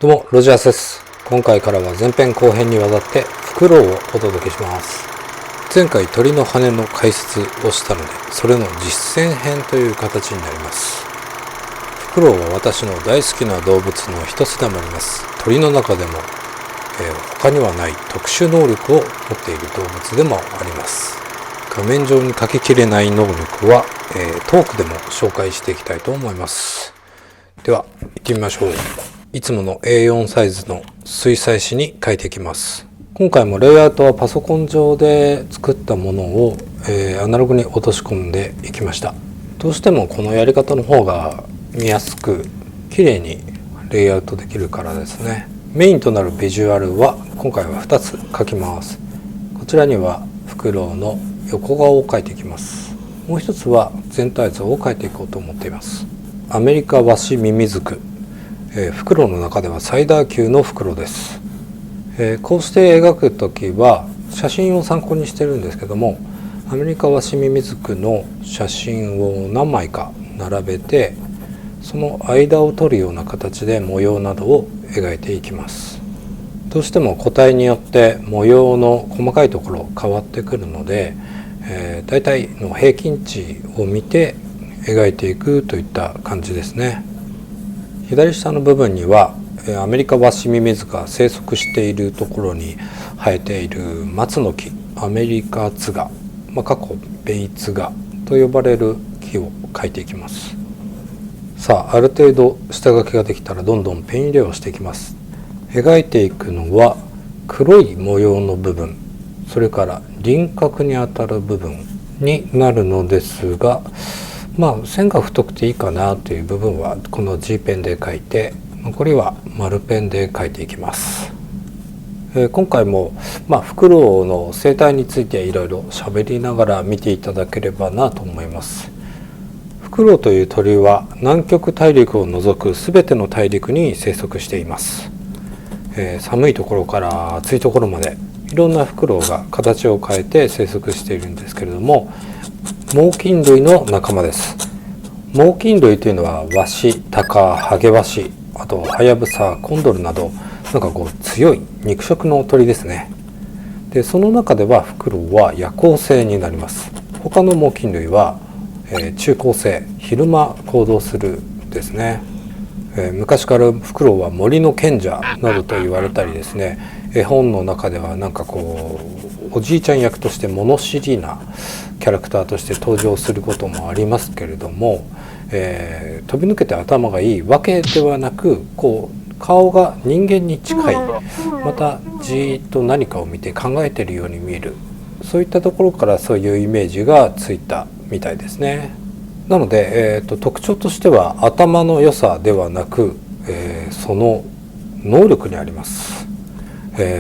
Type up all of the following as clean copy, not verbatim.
どうもロジャースです。今回からは前編後編にわたってフクロウをお届けします。前回鳥の羽の解説をしたので、それの実践編という形になります。フクロウは私の大好きな動物の一つでもあります。鳥の中でも、他にはない特殊能力を持っている動物でもあります。画面上に書ききれない能力は、トークでも紹介していきたいと思います。では行ってみましょう。いつもの A4 サイズの水彩紙に書いていきます。今回もレイアウトはパソコン上で作ったものを、アナログに落とし込んでいきました。どうしてもこのやり方の方が見やすく綺麗にレイアウトできるからですね。メインとなるビジュアルは今回は2つ書きます。こちらにはフクロウの横顔を描いていきます。もう一つは全体像を描いていこうと思っています。アメリカワシミミズク、フクロウの中では最大級のフクロウです。こうして描くときは写真を参考にしてるんですけども、アメリカワシミミズクの写真を何枚か並べて、その間を取るような形で模様などを描いていきます。どうしても個体によって模様の細かいところ変わってくるので、大体の平均値を見て描いていくといった感じですね。左下の部分にはアメリカワシミミズクが生息しているところに生えている松の木、アメリカツガ、ベイツガと呼ばれる木を描いていきます。さあ、ある程度下書きができたらどんどんペン入れをしていきます。描いていくのは黒い模様の部分、それから輪郭にあたる部分になるのですが、線が太くていいかなという部分はこの G ペンで描いて、残りは丸ペンで描いていきます。今回もフクロウの生態についていろいろ喋りながら見ていただければなと思います。フクロウという鳥は南極大陸を除く全ての大陸に生息しています。寒いところから暑いところまでいろんなフクロウが形を変えて生息しているんですけれども、猛禽類の仲間です。猛禽類というのはワシ、タカ、ハゲワシ、あとハヤブサ、コンドルなど強い肉食の鳥ですね。でその中ではフクロウは夜行性になります。他の猛禽類は、中高性、昼間行動するですね。昔からフクロウは森の賢者などと言われたりですね、絵本の中ではおじいちゃん役として物知りなキャラクターとして登場することもありますけれども、飛び抜けて頭がいいわけではなく、顔が人間に近い、またじーっと何かを見て考えているように見える、そういったところからそういうイメージがついたみたいですね。なので、特徴としては頭の良さではなく、その能力にあります。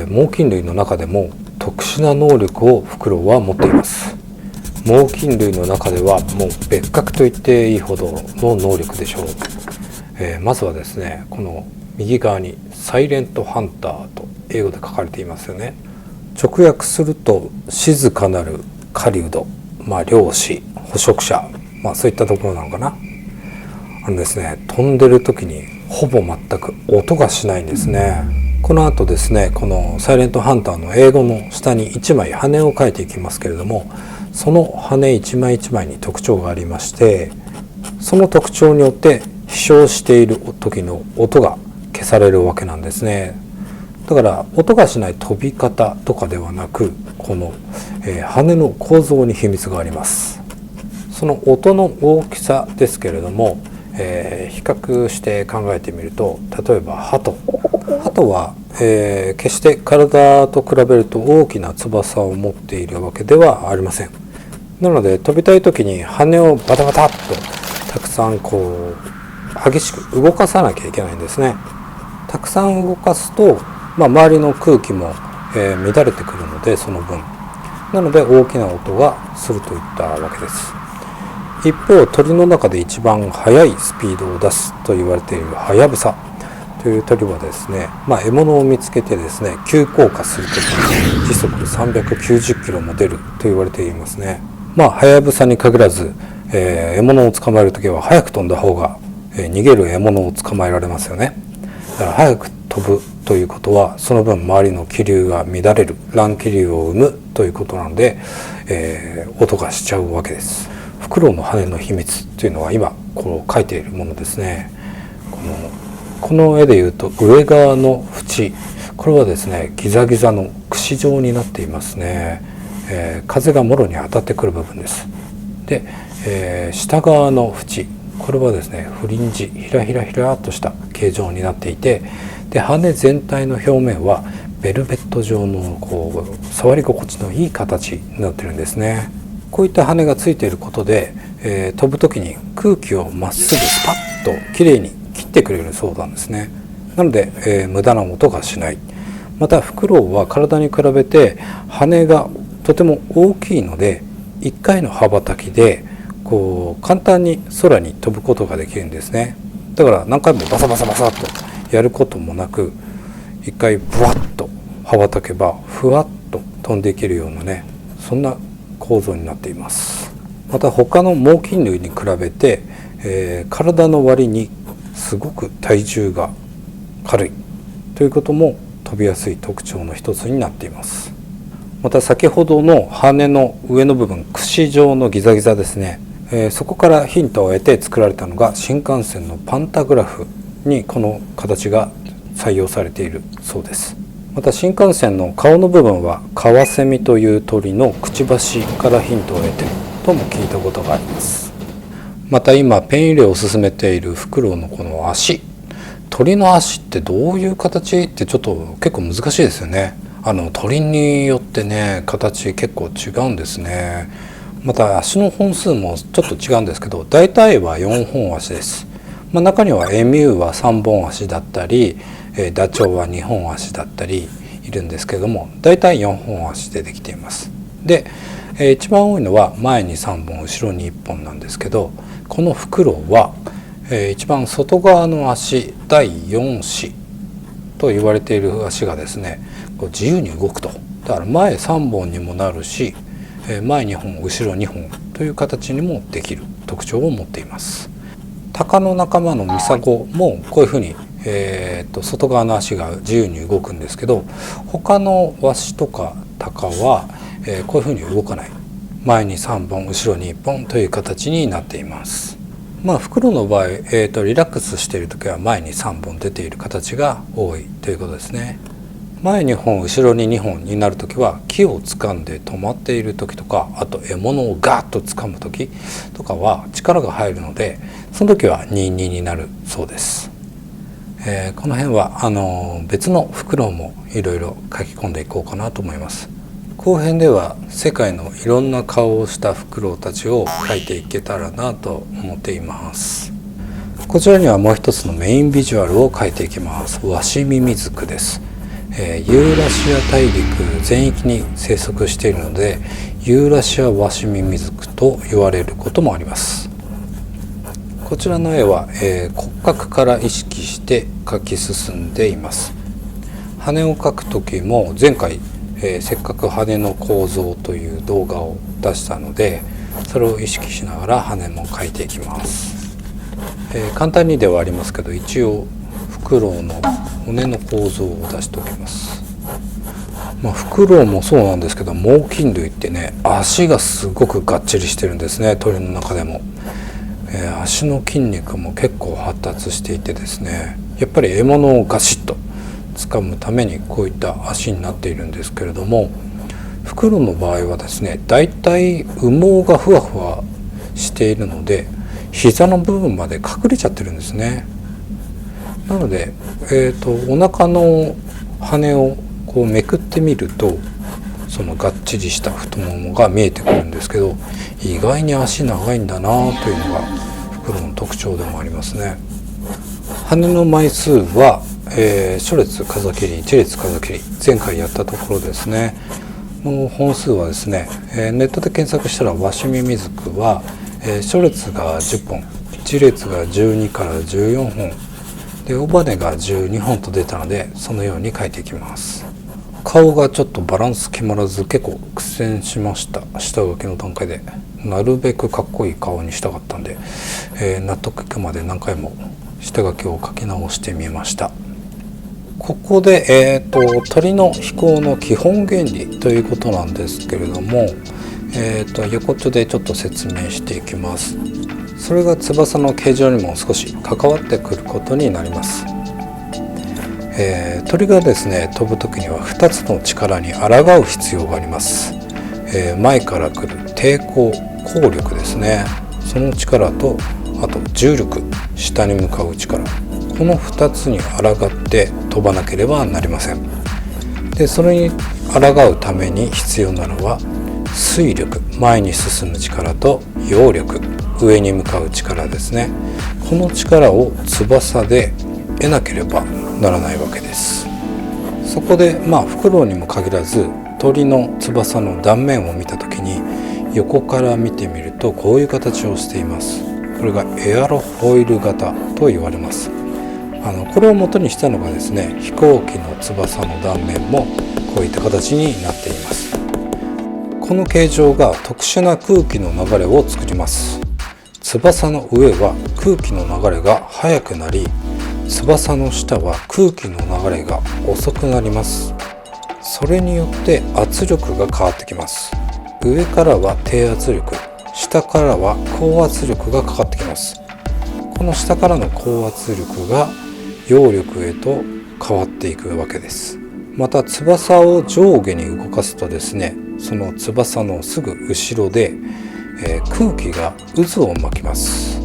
猛禽類の中でも特殊な能力をフクロウは持っています。猛禽類の中ではもう別格と言っていいほどの能力でしょう。まずはですね、この右側にサイレントハンターと英語で書かれていますよね。直訳すると静かなる狩人、猟師、捕食者、そういったところなのかな。ですね、飛んでる時にほぼ全く音がしないんですね。この後ですね、このサイレントハンターの英語の下に1枚羽を描いていきますけれども、その羽一枚一枚に特徴がありまして、その特徴によって飛翔している時の音が消されるわけなんですね。だから音がしない飛び方とかではなく、この、羽の構造に秘密があります。その音の大きさですけれども、比較して考えてみると、例えば鳩は、決して体と比べると大きな翼を持っているわけではありません。なので飛びたい時に羽をバタバタっとたくさん激しく動かさなきゃいけないんですね。たくさん動かすと、周りの空気も、乱れてくるので、その分なので大きな音がするといったわけです。一方、鳥の中で一番速いスピードを出すと言われているハヤブサという鳥はですね、獲物を見つけてですね、急降下するときに時速390キロも出ると言われていますね。ハヤブサに限らず、獲物を捕まえるときは早く飛んだ方が、逃げる獲物を捕まえられますよね。だから早く飛ぶということはその分周りの気流が乱れる、乱気流を生むということなので、音がしちゃうわけです。フクロウの羽の秘密というのは今こう書いているものですね。この絵でいうと上側の縁、これはですねギザギザの櫛状になっていますね。風がもろに当たってくる部分です。で、下側の縁、これはですねフリンジ、ひらひらひらっとした形状になっていて、で羽全体の表面はベルベット状のこう触り心地のいい形になってるんですね。こういった羽がついていることで、飛ぶ時に空気をまっすぐスパッときれいに切ってくれるそうなんですね。なので、無駄な音がしない。またフクロウは体に比べて羽がとても大きいので、1回の羽ばたきでこう簡単に空に飛ぶことができるんですね。だから何回もバサバサバサッとやることもなく、1回ブワッと羽ばたけばふわっと飛んでいけるようなね、そんな構造になっています。また他の猛禽類に比べて、体の割にすごく体重が軽いということも飛びやすい特徴の一つになっています。また先ほどの羽の上の部分、櫛状のギザギザですね、そこからヒントを得て作られたのが新幹線のパンタグラフにこの形が採用されているそうです。また新幹線の顔の部分はカワセミという鳥のくちばしからヒントを得てとも聞いたことがあります。また今ペン入れを進めているフクロウのこの足、鳥の足ってどういう形ってちょっと結構難しいですよね。鳥によってね形結構違うんですね。また足の本数もちょっと違うんですけど、大体は4本足です。中にはエミューは3本足だったり、ダチョウは2本足だったりいるんですけれども、大体4本足でできています。で、一番多いのは前に3本後ろに1本なんですけど、このフクロウは、一番外側の足第4子と言われている足がですねこう自由に動くと。だから前3本にもなるし、前2本後ろ2本という形にもできる特徴を持っています。タカの仲間のミサゴもこういうふうに、外側の足が自由に動くんですけど、他のワシとかタカは、こういうふうに動かない、前に3本後ろに1本という形になっています。フクロウの場合、リラックスしている時は前に3本出ている形が多いということですね。前2本後ろに2本になる時は木を掴んで止まっている時とか、あと獲物をガーッと掴む時とかは力が入るので、その時は2-2になるそうです。この辺は別のフクロウもいろいろ書き込んでいこうかなと思います。後編では世界のいろんな顔をしたフクロウたちを描いていけたらなと思っています。こちらにはもう一つのメインビジュアルを描いていきます。ワシミミズクです。ユーラシア大陸全域に生息しているので、ユーラシアワシミミズクと言われることもあります。こちらの絵は、骨格から意識して描き進んでいます。羽を描く時も前回せっかく羽の構造という動画を出したので、それを意識しながら羽も描いていきます。簡単にではありますけど、一応フクロウの骨の構造を出しておきます。フクロウもそうなんですけど、猛禽類ってね足がすごくがっちりしてるんですね。鳥の中でも、足の筋肉も結構発達していてですね、やっぱり獲物をガシッと掴むためにこういった足になっているんですけれども、フクロウの場合はですね、だいたい羽毛がふわふわしているので膝の部分まで隠れちゃってるんですね。なので、お腹の羽をこうめくってみると、そのがっちりした太ももが見えてくるんですけど、意外に足長いんだなというのがフクロウの特徴でもありますね。羽の枚数は、初列風切り、一列風切り、前回やったところですねの本数はですね、ネットで検索したらワシミミズクは、初列が10本、一列が12から14本で、尾羽が12本と出たので、そのように描いていきます。顔がちょっとバランス決まらず結構苦戦しました。下書きの段階でなるべくかっこいい顔にしたかったんで、納得いくまで何回も下書きを書き直してみました。ここで、鳥の飛行の基本原理ということなんですけれども、横っちょでちょっと説明していきます。それが翼の形状にも少し関わってくることになります。鳥がですね飛ぶ時には2つの力に抗う必要があります。前から来る抵抗抗力ですね、その力とあと重力下に向かう力、この2つに抗って飛ばなければなりません。でそれに抗うために必要なのは推力前に進む力と揚力上に向かう力ですね。この力を翼で得なければならないわけです。そこでフクロウにも限らず鳥の翼の断面を見た時に横から見てみるとこういう形をしています。これがエアロフォイル型と言われます。これを元にしたのがですね飛行機の翼の断面もこういった形になっています。この形状が特殊な空気の流れを作ります。翼の上は空気の流れが速くなり、翼の下は空気の流れが遅くなります。それによって圧力が変わってきます。上からは低圧力、下からは高圧力がかかってきます。この下からの高圧力が揚力へと変わっていくわけです。また翼を上下に動かすとですね、その翼のすぐ後ろで、空気が渦を巻きます。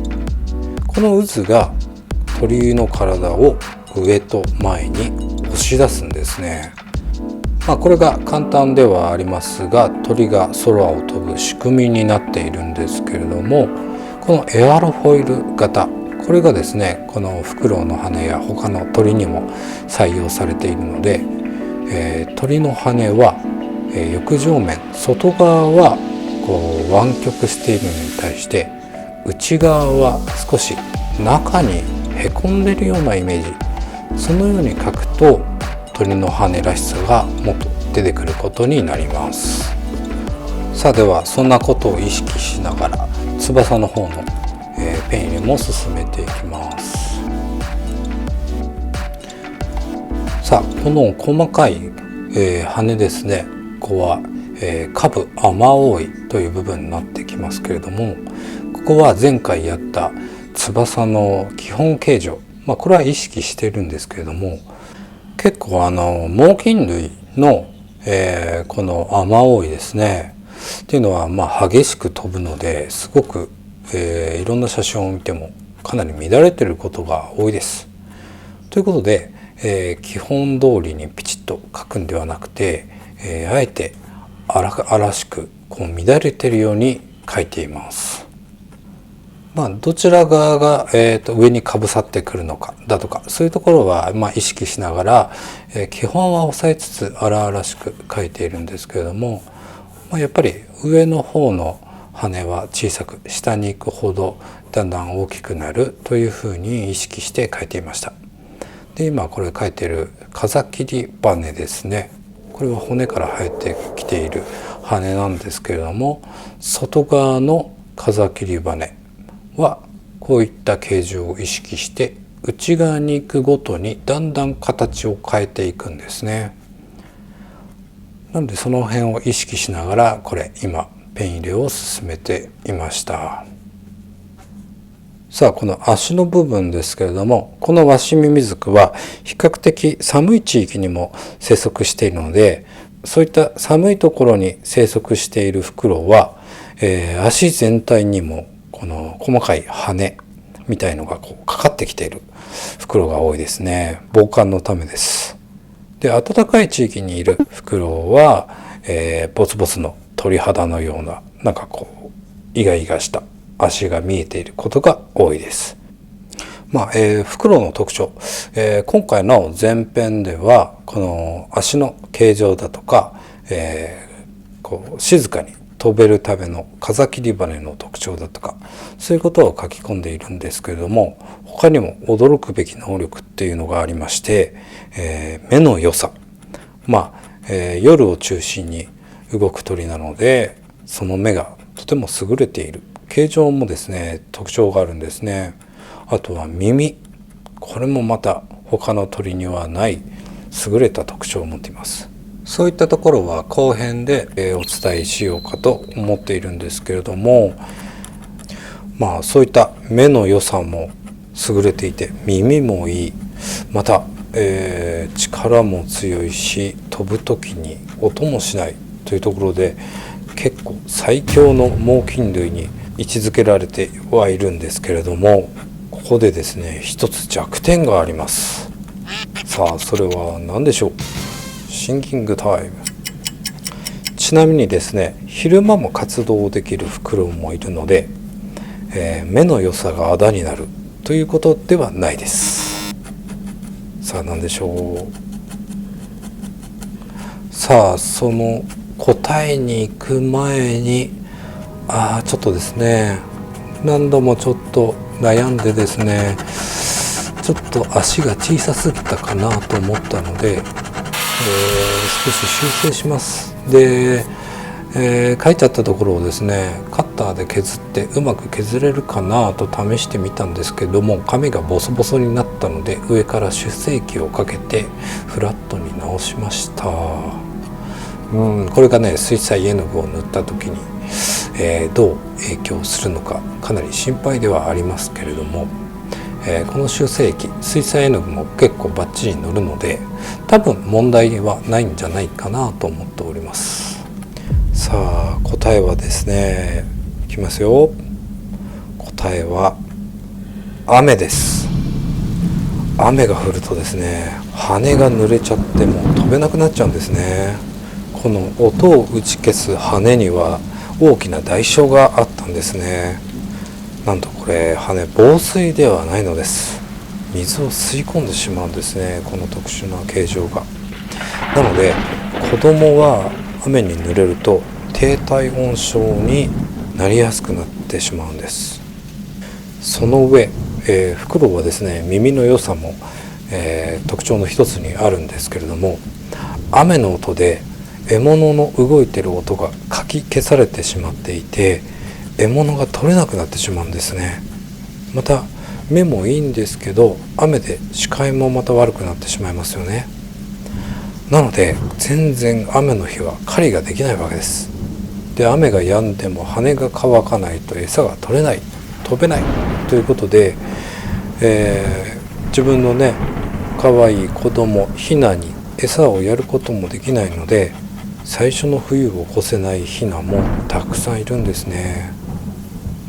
この渦が鳥の体を上と前に押し出すんですね。これが簡単ではありますが鳥が空を飛ぶ仕組みになっているんですけれども、このエアロフォイル型、これがですねこのフクロウの羽や他の鳥にも採用されているので、鳥の羽は、翼上面外側は湾曲しているのに対して内側は少し中にへこんでいるようなイメージ、そのように描くと鳥の羽らしさがもっと出てくることになります。さあではそんなことを意識しながら翼の方の、ペン入れも進めていきます。さあこの細かい、羽ですね、ここは、下部雨覆いという部分になってきますけれども、ここは前回やった翼の基本形状、これは意識しているんですけれども、結構猛禽類の、この雨覆いですねっていうのは激しく飛ぶのですごく、いろんな写真を見てもかなり乱れていることが多いです。ということで、基本通りにピチッと描くんではなくて、あえて荒しく乱れているように描いています。どちら側が、上にかぶさってくるのかだとか、そういうところは意識しながら、基本は抑えつつ荒々しく描いているんですけれども、やっぱり上の方の羽は小さく、下に行くほどだんだん大きくなるというふうに意識して描いていました。で今これ描いている風切り羽ですね、これは骨から生えてきている羽なんですけれども、外側の風切り羽はこういった形状を意識して内側に行くごとにだんだん形を変えていくんですね。なのでその辺を意識しながらこれ今ペン入れを進めていました。さあこの足の部分ですけれども、このワシミミズクは比較的寒い地域にも生息しているので、そういった寒いところに生息しているフクロウは、足全体にもこの細かい羽みたいのがかかってきているフクロウが多いですね。防寒のためです。で暖かい地域にいるフクロウは、ボツボツの鳥肌のようなイガイガした足が見えていることが多いです。フクロウの特徴、今回の前編ではこの足の形状だとか、静かに飛べるための風切り羽の特徴だとか、そういうことを書き込んでいるんですけれども、他にも驚くべき能力っていうのがありまして、目の良さ、夜を中心に動く鳥なのでその目がとても優れている。形状もですね特徴があるんですね。あとは耳、これもまた他の鳥にはない優れた特徴を持っています。そういったところは後編でお伝えしようかと思っているんですけれども、そういった目の良さも優れていて、耳もいい、また、力も強いし、飛ぶ時に音もしないというところで結構最強の猛禽類に位置づけられてはいるんですけれども、ここでですね、一つ弱点があります。さあ、それは何でしょう。シンキングタイム。ちなみにですね、昼間も活動できるフクロウもいるので、目の良さがあだになるということではないです。さあ、何でしょう。さあ、その答えに行く前にちょっとですね、何度もちょっと悩んでですね、ちょっと足が小さすぎたかなと思ったので、少し修正します。で、書いてあったところをですね、カッターで削ってうまく削れるかなと試してみたんですけども、紙がボソボソになったので上から修正器をかけてフラットに直しました。これがね、水彩絵の具を塗った時に、どう影響するのかかなり心配ではありますけれども、この修正液、水彩絵の具も結構バッチリ塗るので、多分問題はないんじゃないかなと思っております。さあ、答えはですね、いきますよ。答えは雨です。雨が降るとですね、羽が濡れちゃってもう飛べなくなっちゃうんですね。この音を打ち消す羽には大きな代償があったんですね。なんとこれ、羽防水ではないのです。水を吸い込んでしまうんですね、この特殊な形状が。なので子供は雨に濡れると低体温症になりやすくなってしまうんです。その上、フクロウはですね、耳の良さも、特徴の一つにあるんですけれども、雨の音で獲物の動いている音がかき消されてしまっていて、獲物が取れなくなってしまうんですね。また目もいいんですけど、雨で視界もまた悪くなってしまいますよね。なので全然雨の日は狩りができないわけです。で、雨が止んでも羽が乾かないと餌が取れない、飛べないということで、自分のね、可愛い子供ヒナに餌をやることもできないので、最初の冬を越せないヒナもたくさんいるんですね。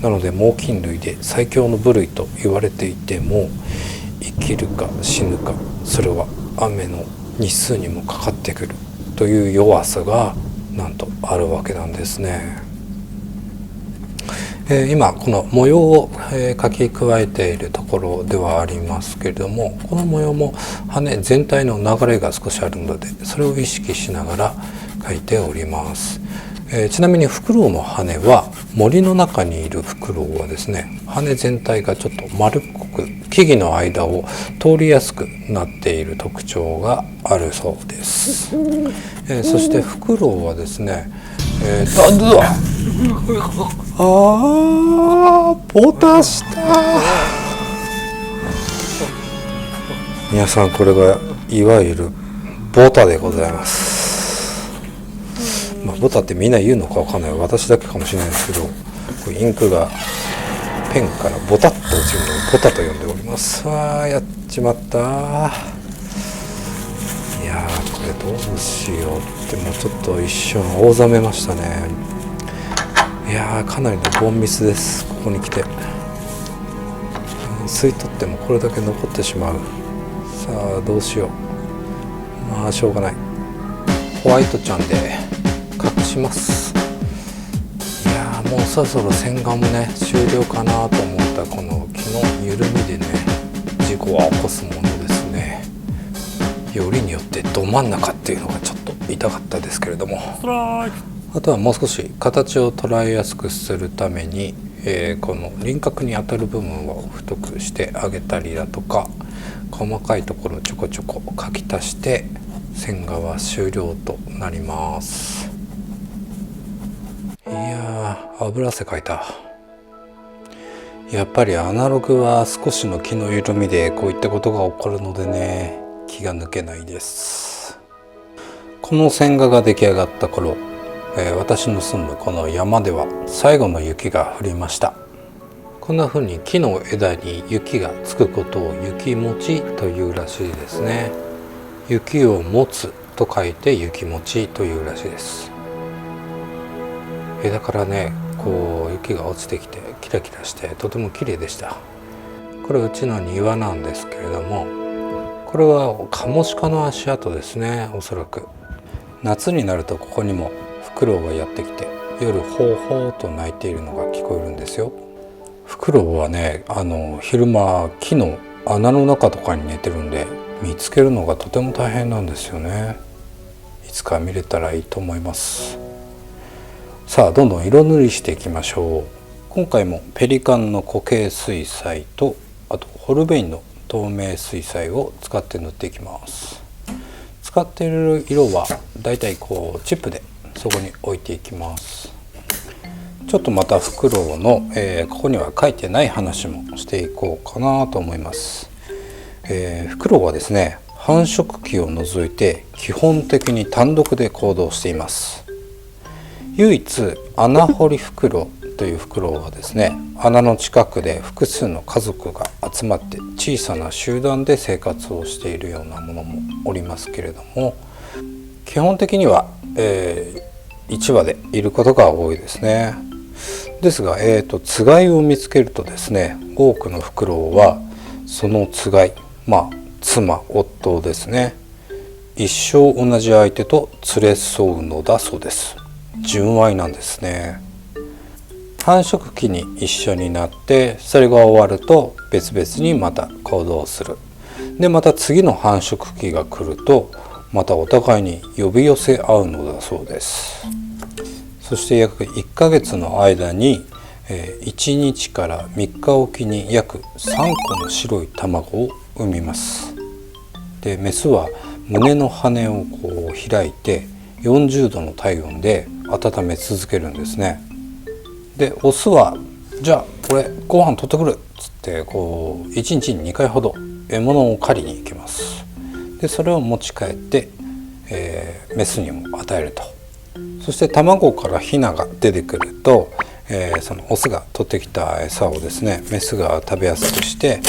なので猛禽類で最強の部類と言われていても、生きるか死ぬか、それは雨の日数にもかかってくるという弱さがなんとあるわけなんですね。今この模様を、書き加えているところではありますけれども、この模様も羽全体の流れが少しあるので、それを意識しながら書いております。ちなみにフクロウの羽は、森の中にいるフクロウはですね、羽全体がちょっと丸っこく木々の間を通りやすくなっている特徴があるそうです。そしてフクロウはですね、ボタした。皆さん、これがいわゆるボタでございます。ボタってみんな言うのかわかんない、私だけかもしれないですけど、これインクがペンからボタッと落ちるのをボタと呼んでおります。やっちまった。いやー、これどうしようって、もうちょっと一瞬青ざめましたね。いやー、かなりのボンミスです。ここに来て吸い取ってもこれだけ残ってしまう。さあ、どうしよう。しょうがない。ホワイトちゃんで隠します。いやー、もうそろそろ洗顔もね終了かなと思ったこの気の緩みでね、事故は起こすものですね。よりによってど真ん中っていうのがちょっと痛かったですけれども、あとはもう少し形を捉えやすくするために、この輪郭に当たる部分を太くしてあげたりだとか、細かいところをちょこちょこ書き足して線画は終了となります。いやー、油汗かいた。やっぱりアナログは少しの気の緩みでこういったことが起こるのでね、気が抜けないです。この線画が出来上がった頃、私の住むこの山では最後の雪が降りました。こんな風に木の枝に雪がつくことを雪もちというらしいですね。雪を持つと書いて雪もちというらしいです。枝からねこう雪が落ちてきてキラキラしてとても綺麗でした。これうちの庭なんですけれども、これはカモシカの足跡ですね。おそらく夏になるとここにもフクロウがやってきて夜ホーホーと鳴いているのが聞こえるんですよ。フクロウはね昼間木の穴の中とかに寝てるんで見つけるのがとても大変なんですよね。いつか見れたらいいと思います。さあどんどん色塗りしていきましょう。今回もペリカンの固形水彩とあとホルベインの透明水彩を使って塗っていきます。使っている色はだいたいこうチップでそこに置いていきます。ちょっとまたフクロウの、ここには書いてない話もしていこうかなと思います。フクロウはですね繁殖期を除いて基本的に単独で行動しています。唯一穴掘りフクロウというフクロウはですね穴の近くで複数の家族が集まって小さな集団で生活をしているようなものもおりますけれども、基本的には、1羽でいることが多いですね。ですが、つがいを見つけるとですね多くのフクロウはそのつがい妻夫ですね一生同じ相手と連れ添うのだそうです。純愛なんですね。繁殖期に一緒になってそれが終わると別々にまた行動する。でまた次の繁殖期が来るとまたお互いに呼び寄せ合うのだそうです。そして約1ヶ月の間に1日から3日おきに約3個の白い卵を産みます。でメスは胸の羽をこう開いて40度の体温で温め続けるんですね。でオスはじゃあ俺ご飯取ってくるっつってこう1日に2回ほど獲物を狩りに行きます。でそれを持ち帰って、メスにも与えると。そして卵からヒナが出てくると、そのオスが取ってきた餌をですねメスが食べやすくして、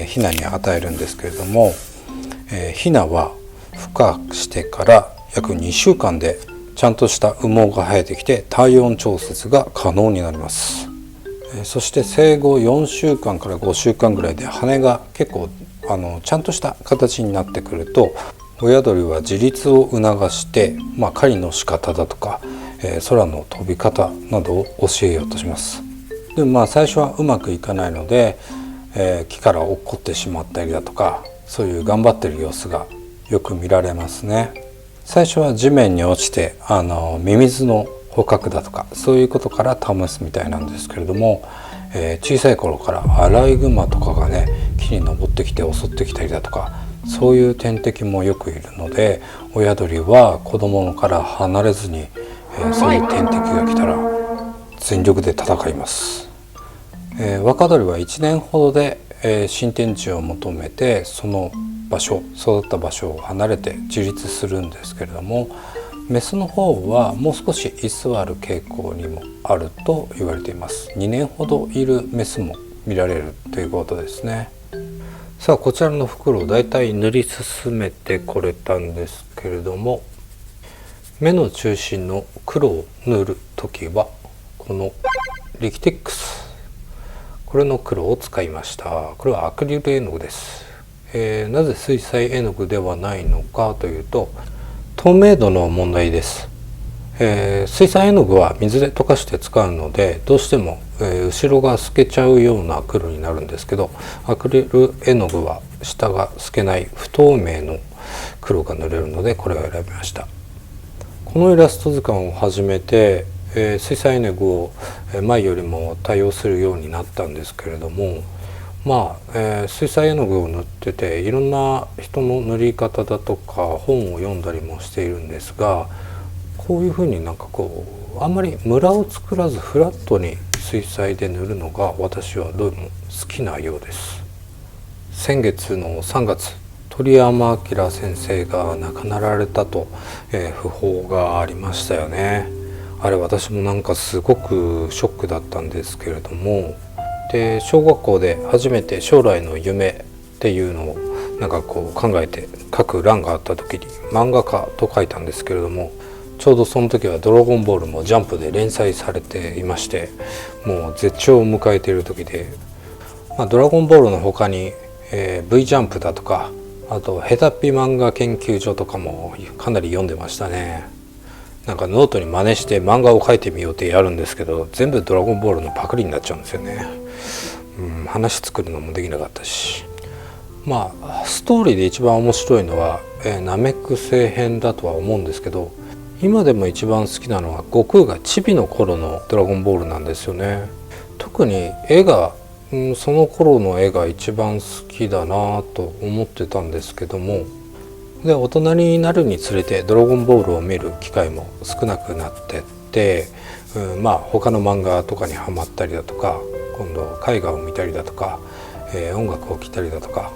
ヒナに与えるんですけれども、ヒナは孵化してから約2週間でちゃんとした羽毛が生えてきて体温調節が可能になります。そして生後4週間から5週間ぐらいで羽が結構ちゃんとした形になってくると親鳥は自立を促して、狩りの仕方だとか、空の飛び方などを教えようとします。でも最初はうまくいかないので、木から落っこってしまったりだとかそういう頑張ってる様子がよく見られますね。最初は地面に落ちてミミズの捕獲だとかそういうことから試すみたいなんですけれども、小さい頃からアライグマとかがね木に登ってきて襲ってきたりだとかそういう天敵もよくいるので親鳥は子供から離れずに、そういう天敵が来たら全力で戦います。若鳥は1年ほどで、新天地を求めてその場所育った場所を離れて自立するんですけれども、メスの方はもう少し居座る傾向にもあると言われています。2年ほどいるメスも見られるということですね。さあこちらのフクロウだいたい塗り進めてこれたんですけれども、目の中心の黒を塗るときはこのリキテックスこれの黒を使いました。これはアクリル絵の具です。なぜ水彩絵の具ではないのかというと透明度の問題です。水彩絵の具は水で溶かして使うのでどうしても、後ろが透けちゃうような黒になるんですけど、アクリル絵の具は下が透けない不透明の黒が塗れるのでこれを選びました。このイラスト図鑑を始めて、水彩絵の具を前よりも対応するようになったんですけれども、水彩絵の具を塗ってていろんな人の塗り方だとか本を読んだりもしているんですが、こういうふうにあんまりムラを作らずフラットに水彩で塗るのが私はどうも好きなようです。先月の3月鳥山明先生が亡くなられたと、訃報がありましたよね。あれ私もなんかすごくショックだったんですけれども、で小学校で初めて将来の夢っていうのをなんかこう考えて書く欄があった時に漫画家と書いたんですけれども、ちょうどその時はドラゴンボールもジャンプで連載されていまして、もう絶頂を迎えている時で、ドラゴンボールの他に、V ジャンプだとか、あとヘタッピ漫画研究所とかもかなり読んでましたね。なんかノートに真似して漫画を描いてみようってやるんですけど、全部ドラゴンボールのパクリになっちゃうんですよね。話作るのもできなかったし、ストーリーで一番面白いのは、ナメック星編だとは思うんですけど、今でも一番好きなのは悟空がチビの頃のドラゴンボールなんですよね。特に絵が、その頃の絵が一番好きだなと思ってたんですけども、で大人になるにつれてドラゴンボールを見る機会も少なくなってって、他の漫画とかにはまったりだとか、今度絵画を見たりだとか、音楽を聴いたりだとか、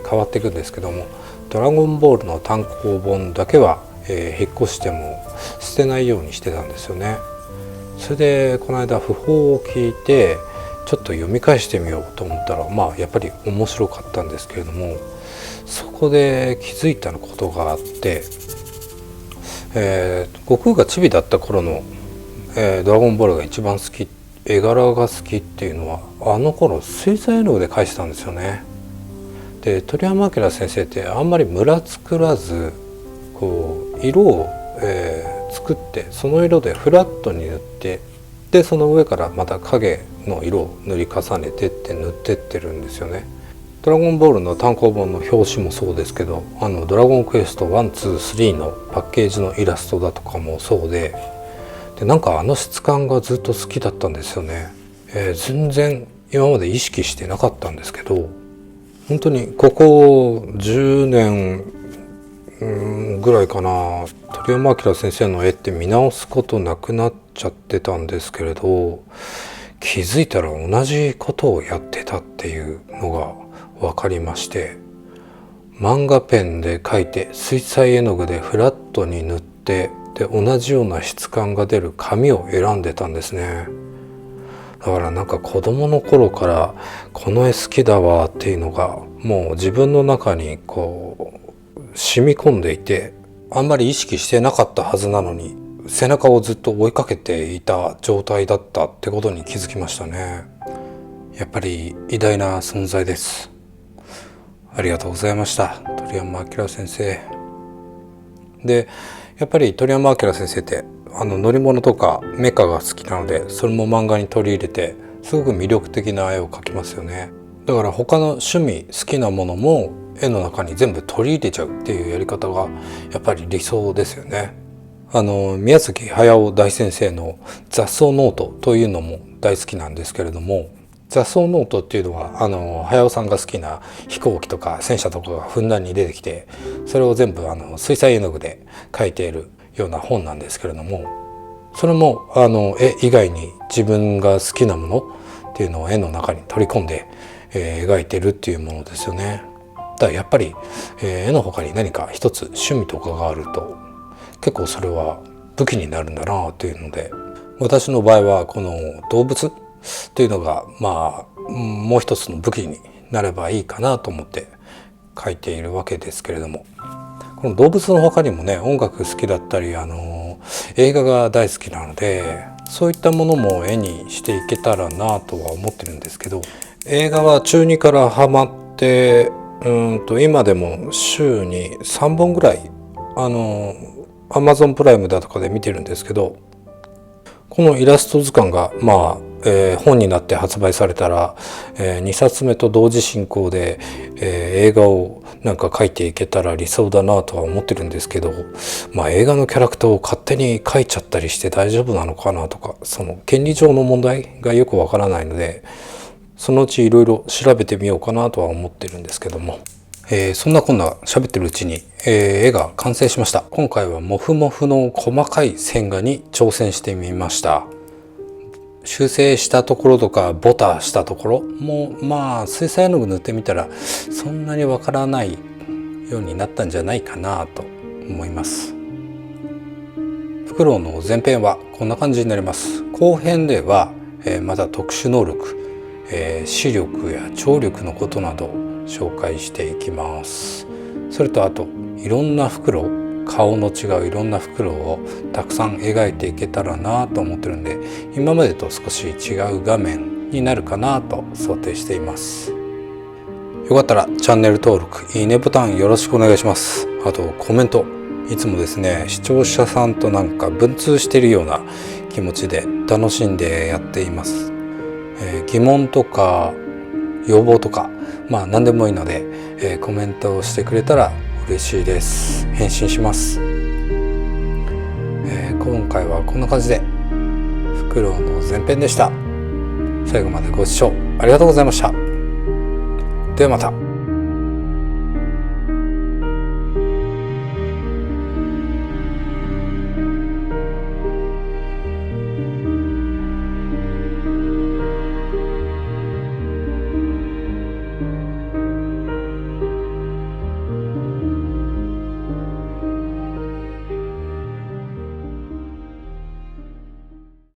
変わっていくんですけども、ドラゴンボールの単行本だけは引っ越しても捨てないようにしてたんですよね。それでこの間訃報を聞いてちょっと読み返してみようと思ったら、やっぱり面白かったんですけれども、そこで気づいたことがあって、悟空がチビだった頃の、ドラゴンボールが一番好き、絵柄が好きっていうのはあの頃水彩絵の具で描いてたんですよね。で鳥山明先生ってあんまりムラ作らずこう色を、作ってその色でフラットに塗って、でその上からまた影の色を塗り重ねてって塗ってってるんですよね。ドラゴンボールの単行本の表紙もそうですけど、ドラゴンクエスト123のパッケージのイラストだとかもそうで、なんか質感がずっと好きだったんですよね。全然今まで意識してなかったんですけど、本当にここ10年ぐらいかな、鳥山明先生の絵って見直すことなくなっちゃってたんですけれど、気づいたら同じことをやってたっていうのが分かりまして、漫画ペンで描いて水彩絵の具でフラットに塗って、で同じような質感が出る紙を選んでたんですね。だからなんか子供の頃からこの絵好きだわっていうのがもう自分の中にこう染み込んでいて、あんまり意識してなかったはずなのに背中をずっと追いかけていた状態だったってことに気づきましたね。やっぱり偉大な存在です。ありがとうございました、鳥山明先生。でやっぱり鳥山明先生って乗り物とかメカが好きなので、それも漫画に取り入れてすごく魅力的な絵を描きますよね。だから他の趣味好きなものも絵の中に全部取り入れちゃうっていうやり方がやっぱり理想ですよね。宮崎駿大先生の雑草ノートというのも大好きなんですけれども、雑草ノートっていうのは駿さんが好きな飛行機とか戦車とかがふんだんに出てきて、それを全部水彩絵の具で描いているような本なんですけれども、それも絵以外に自分が好きなものっていうのを絵の中に取り込んで、描いてるっていうものですよね。だからやっぱり、絵の他に何か一つ趣味とかがあると結構それは武器になるんだなというので、私の場合はこの動物っていうのがもう一つの武器になればいいかなと思って描いているわけですけれども、この動物の他にもね、音楽好きだったり映画が大好きなので、そういったものも絵にしていけたらなとは思ってるんですけど、映画は中2からハマって今でも週に3本ぐらいAmazon プライムだとかで見てるんですけど、このイラスト図鑑が本になって発売されたら、2冊目と同時進行で、映画をなんか描いていけたら理想だなとは思ってるんですけど、映画のキャラクターを勝手に描いちゃったりして大丈夫なのかなとか、その権利上の問題がよくわからないので、そのうちいろいろ調べてみようかなとは思ってるんですけども、そんなこんな喋ってるうちに、絵が完成しました。今回はモフモフの細かい線画に挑戦してみました。修正したところとかボタしたところも水彩絵の具塗ってみたらそんなにわからないようになったんじゃないかなと思います。フクロウの前編はこんな感じになります。後編では、また特殊能力、視力や聴力のことなどを紹介していきます。それとあといろんなフクロウ、顔の違ういろんなフクロウをたくさん描いていけたらなと思ってるんで、今までと少し違う画面になるかなと想定しています。よかったらチャンネル登録、いいねボタンよろしくお願いします。あとコメント、いつもですね視聴者さんとなんか文通しているような気持ちで楽しんでやっています。疑問とか要望とか何でもいいので、コメントをしてくれたら嬉しいです。返信します。今回はこんな感じでフクロウの前編でした。最後までご視聴ありがとうございました。ではまた。